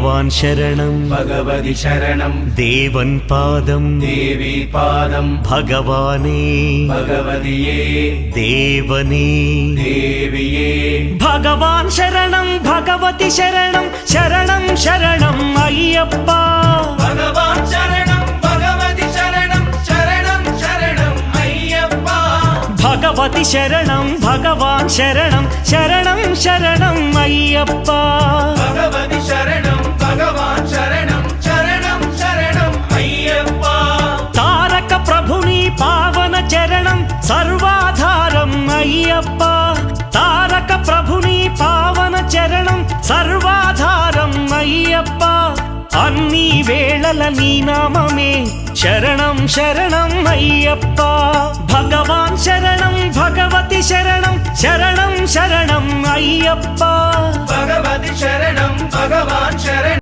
भगवान् शरणं भगवति शरणं देवन् पादं देवी पादं भगवाने भगवतिये देवने देविये भगवान् शरणं भगवति शरणं शरणं शरणं अय्यप्पा भगवान् शरणं भगवति शरणं शरणं शरणं अय्यप्पा भगवति शरणं भगवान् शरणं शरणं शरणं अय्यप्पा भगवति शरणं भगवान् शरणं शरणं शरणं अय्यप्पा तारक प्रभुनि पावन चरणं सर्वाधारं अय्यप्पा तारक प्रभुनि पावन चरणं सर्वाधारं अय्यप्पा अन्नी वेळల నీ నామమే శరణం శరణం అయ్యప్ప భగవాన్ శరణం భగవతి శరణం శరణం శరణం అయ్యప్ప भगवति शरणं भगवान् शरणं